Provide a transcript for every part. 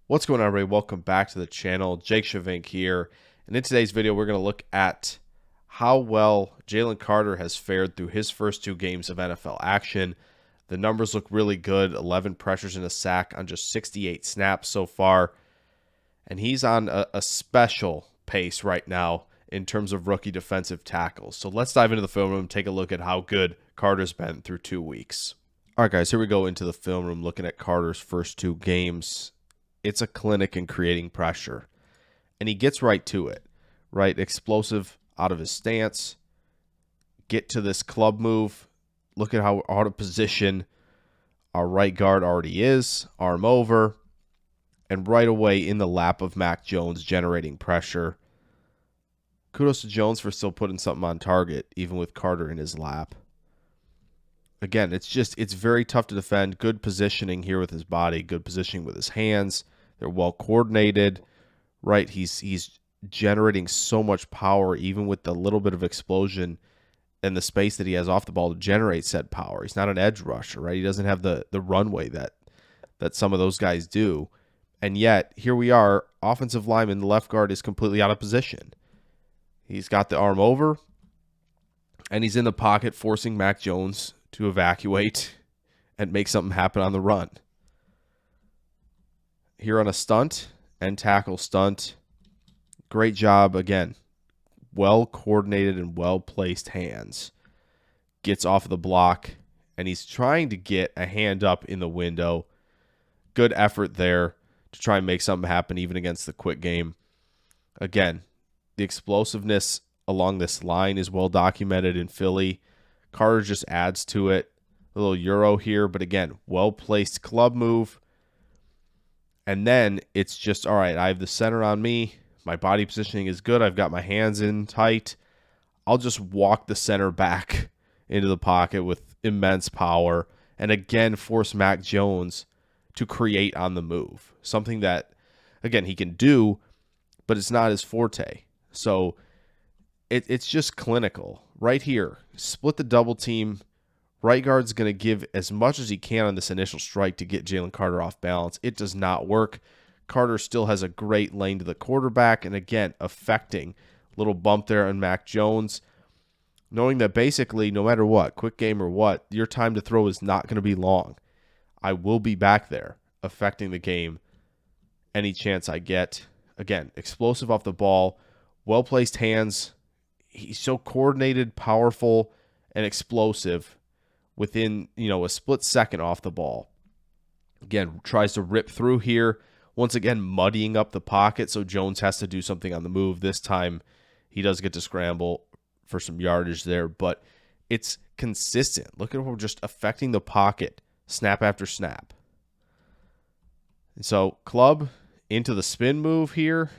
What's going on, everybody? Welcome back to the channel. Jake Shavink here. And in today's video, we're going to look at how well Jalen Carter has fared through his first 2 games of NFL action. The numbers look really good. 11 pressures and a sack on just 68 snaps so far. And he's on a special pace right now in terms of rookie defensive tackles. So let's dive into the film room and take a look at how good Carter's been through 2 weeks. All right, guys, here we go into the film room looking at Carter's first 2 games. It's a clinic in creating pressure, and he gets right to it, right? Explosive out of his stance, get to this club move. Look at how out of position our right guard already is, arm over, and right away in the lap of Mac Jones, generating pressure. Kudos to Jones for still putting something on target, even with Carter in his lap. Again, it's very tough to defend. Good positioning here with his body, good positioning with his hands. They're well coordinated, right? He's generating so much power, even with the little bit of explosion and the space that he has off the ball to generate said power. He's not an edge rusher, right? He doesn't have the runway that some of those guys do. And yet, here we are, offensive lineman, the left guard is completely out of position. He's got the arm over, and he's in the pocket forcing Mac Jones to evacuate and make something happen on the run. Here on a stunt and tackle stunt. Great job again. Well coordinated and well placed hands. Gets off of the block, and he's trying to get a hand up in the window. Good effort there to try and make something happen even against the quick game. Again, the explosiveness along this line is well documented in Philly. Carter just adds to it. A little Euro here, but again, well-placed club move. And then it's just, all right, I have the center on me. My body positioning is good. I've got my hands in tight. I'll just walk the center back into the pocket with immense power. And again, force Mac Jones to create on the move. Something that, again, he can do, but it's not his forte. So it's just clinical. Right here, split the double team. Right guard's going to give as much as he can on this initial strike to get Jalen Carter off balance. It does not work. Carter still has a great lane to the quarterback, and again, affecting little bump there on Mac Jones, knowing that basically no matter what, quick game or what, your time to throw is not going to be long. I will be back there affecting the game any chance I get. Again, explosive off the ball, well-placed hands. He's so coordinated, powerful, and explosive within, a split second off the ball. Again, tries to rip through here. Once again, muddying up the pocket, so Jones has to do something on the move. This time, he does get to scramble for some yardage there, but it's consistent. Look at how we're just affecting the pocket snap after snap. And so, club into the spin move here.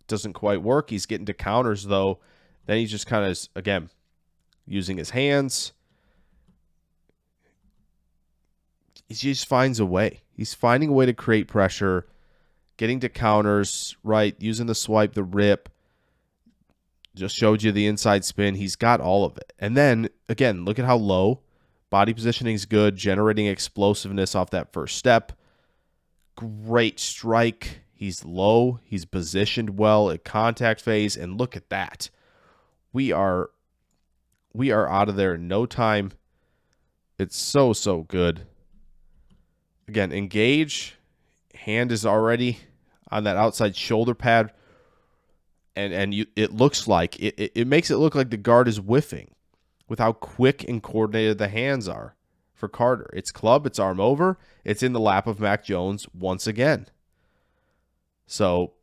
Doesn't quite work. He's getting to counters, though. Then he's just kind of, again, using his hands. He just finds a way. He's finding a way to create pressure, getting to counters, right, using the swipe, the rip. Just showed you the inside spin. He's got all of it. And then, again, look at how low. Body positioning is good, generating explosiveness off that first step. Great strike. He's low. He's positioned well at contact phase. And look at that. We are out of there in no time. It's so good. Again, engage. Hand is already on that outside shoulder pad. And it looks like, it makes it look like the guard is whiffing with how quick and coordinated the hands are for Carter. It's club, it's arm over, it's in the lap of Mac Jones once again. So,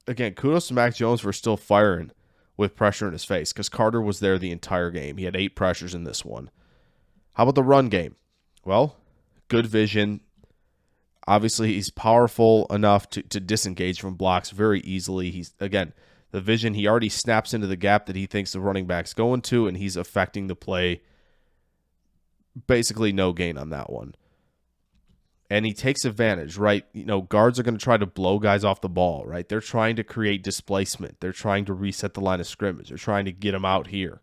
again, kudos to Mac Jones for still firing with pressure in his face, because Carter was there the entire game. He had 8 pressures in this one. How about the run game? Well, good vision. Obviously, he's powerful enough to disengage from blocks very easily. He's, again, the vision, he already snaps into the gap that he thinks the running back's going to, and he's affecting the play. Basically, no gain on that one. And he takes advantage, right? Guards are going to try to blow guys off the ball, right? They're trying to create displacement. They're trying to reset the line of scrimmage. They're trying to get them out here.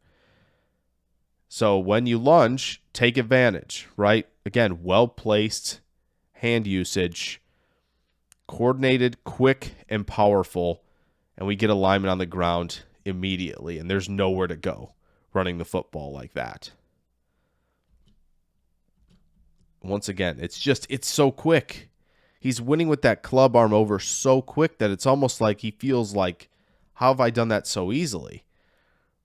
So when you lunge, take advantage, right? Again, well-placed hand usage, coordinated, quick, and powerful, and we get alignment on the ground immediately, and there's nowhere to go running the football like that. Once again, it's so quick. He's winning with that club arm over so quick that it's almost like he feels like, how have I done that so easily?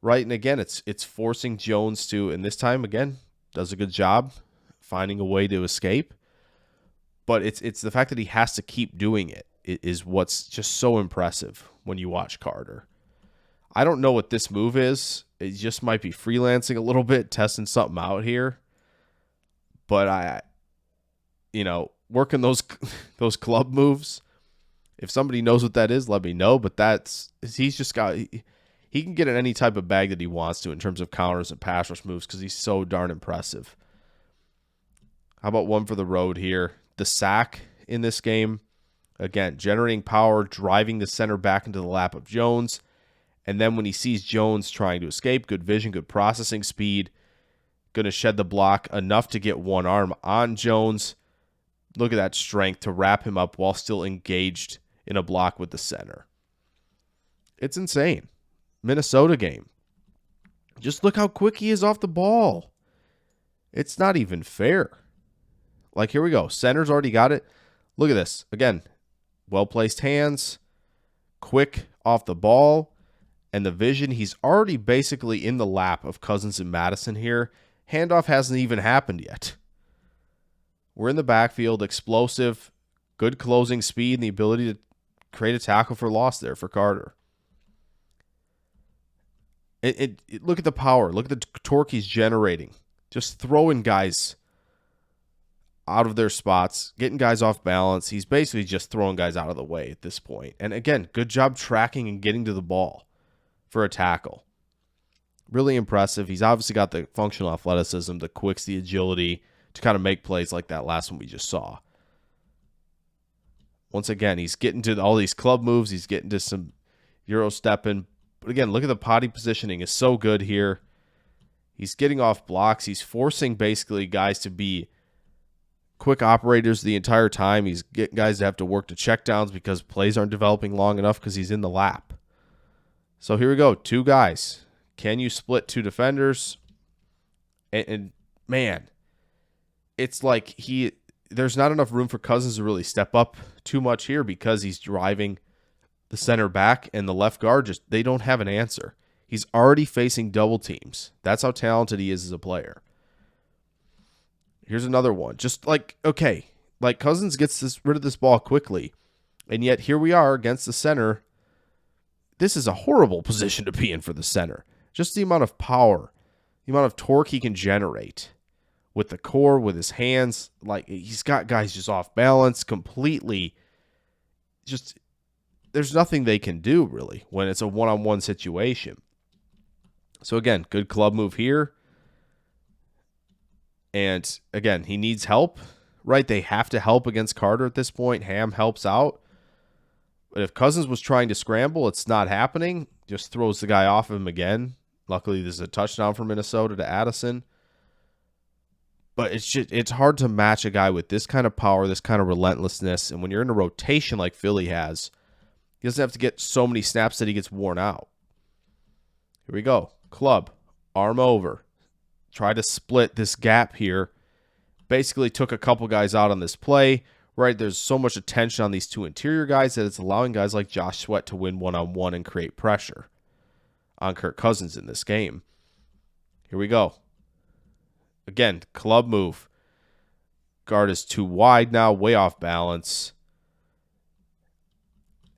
Right? And again, it's forcing Jones to, and this time, again, does a good job finding a way to escape. But it's the fact that he has to keep doing it is what's just so impressive when you watch Carter. I don't know what this move is. It just might be freelancing a little bit, testing something out here. But working those club moves, if somebody knows what that is, let me know. But he's just got, he can get in any type of bag that he wants to in terms of counters and pass rush moves because he's so darn impressive. How about one for the road here? The sack in this game, again, generating power, driving the center back into the lap of Jones. And then when he sees Jones trying to escape, good vision, good processing speed, going to shed the block enough to get one arm on Jones. Look at that strength to wrap him up while still engaged in a block with the center. It's insane. Minnesota game. Just look how quick he is off the ball. It's not even fair. Like, here we go. Center's already got it. Look at this. Again, well-placed hands, quick off the ball, and the vision. He's already basically in the lap of Cousins and Madison here. Handoff hasn't even happened yet. We're in the backfield, explosive, good closing speed, and the ability to create a tackle for loss there for Carter. Look at the power. Look at the torque he's generating. Just throwing guys out of their spots, getting guys off balance. He's basically just throwing guys out of the way at this point. And again, good job tracking and getting to the ball for a tackle. Really impressive. He's obviously got the functional athleticism, the quicks, the agility to kind of make plays like that last one we just saw. Once again, he's getting to all these club moves. He's getting to some Euro stepping. But again, look at the body positioning is so good here. He's getting off blocks. He's forcing basically guys to be quick operators the entire time. He's getting guys to have to work to checkdowns because plays aren't developing long enough because he's in the lap. So here we go. Two guys. Can you split two defenders? And man, it's like there's not enough room for Cousins to really step up too much here because he's driving the center back and the left guard. They don't have an answer. He's already facing double teams. That's how talented he is as a player. Here's another one. Just like, okay, like Cousins gets rid of this ball quickly, and yet here we are against the center. This is a horrible position to be in for the center. Just the amount of power, the amount of torque he can generate with the core, with his hands. Like, he's got guys just off balance completely. Just, there's nothing they can do, really, when it's a one-on-one situation. So, again, good club move here. And, again, he needs help, right? They have to help against Carter at this point. Ham helps out. But if Cousins was trying to scramble, it's not happening. Just throws the guy off of him again. Luckily, this is a touchdown for Minnesota to Addison. But it's hard to match a guy with this kind of power, this kind of relentlessness. And when you're in a rotation like Philly has, he doesn't have to get so many snaps that he gets worn out. Here we go. Club. Arm over. Try to split this gap here. Basically took a couple guys out on this play. Right, there's so much attention on these two interior guys that it's allowing guys like Josh Sweat to win one-on-one and create pressure on Kirk Cousins in this game. Here we go. Again, club move. Guard is too wide now, way off balance.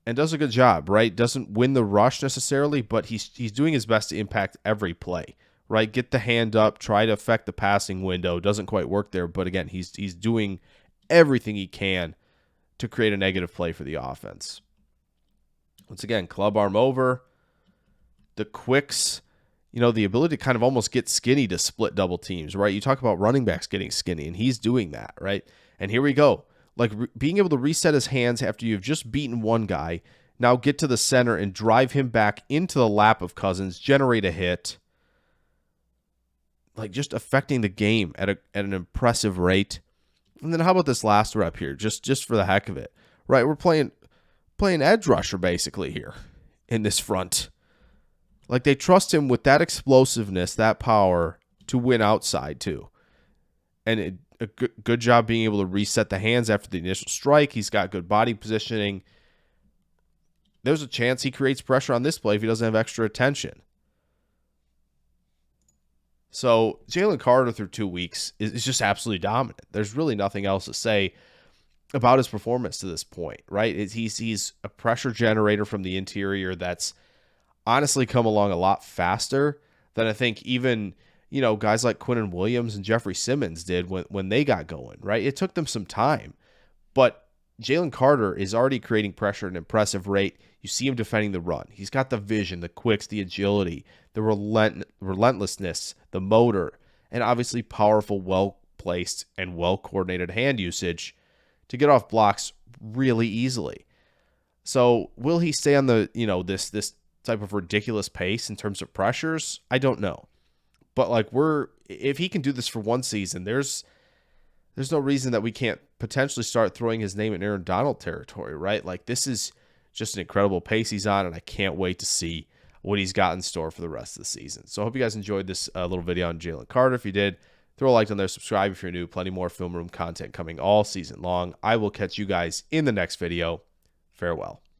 And does a good job, right? Doesn't win the rush necessarily, but he's doing his best to impact every play, right? Get the hand up, try to affect the passing window. Doesn't quite work there, but again, he's doing everything he can to create a negative play for the offense. Once again, club arm over. The quicks, the ability to kind of almost get skinny to split double teams, right? You talk about running backs getting skinny, and he's doing that, right? And here we go. Like being able to reset his hands after you've just beaten one guy, now get to the center and drive him back into the lap of Cousins, generate a hit. Like just affecting the game at an impressive rate. And then how about this last rep here, just for the heck of it, right? We're playing edge rusher basically here in this front. Like, they trust him with that explosiveness, that power to win outside too. And a good job being able to reset the hands after the initial strike. He's got good body positioning. There's a chance he creates pressure on this play if he doesn't have extra attention. So Jalen Carter through 2 weeks is just absolutely dominant. There's really nothing else to say about his performance to this point, right? He's a pressure generator from the interior that's honestly come along a lot faster than I think even, guys like Quinnen Williams and Jeffrey Simmons did when they got going, right? It took them some time, but Jalen Carter is already creating pressure at an impressive rate. You see him defending the run. He's got the vision, the quicks, the agility, the relentlessness, the motor, and obviously powerful, well-placed, and well-coordinated hand usage to get off blocks really easily. So will he stay on the, this type of ridiculous pace in terms of pressures? I don't know. But if he can do this for one season, there's no reason that we can't potentially start throwing his name in Aaron Donald territory, right? Like, this is just an incredible pace he's on, and I can't wait to see what he's got in store for the rest of the season. So I hope you guys enjoyed this little video on Jalen Carter. If you did, throw a like on there, subscribe if you're new. Plenty more Film Room content coming all season long. I will catch you guys in the next video. Farewell.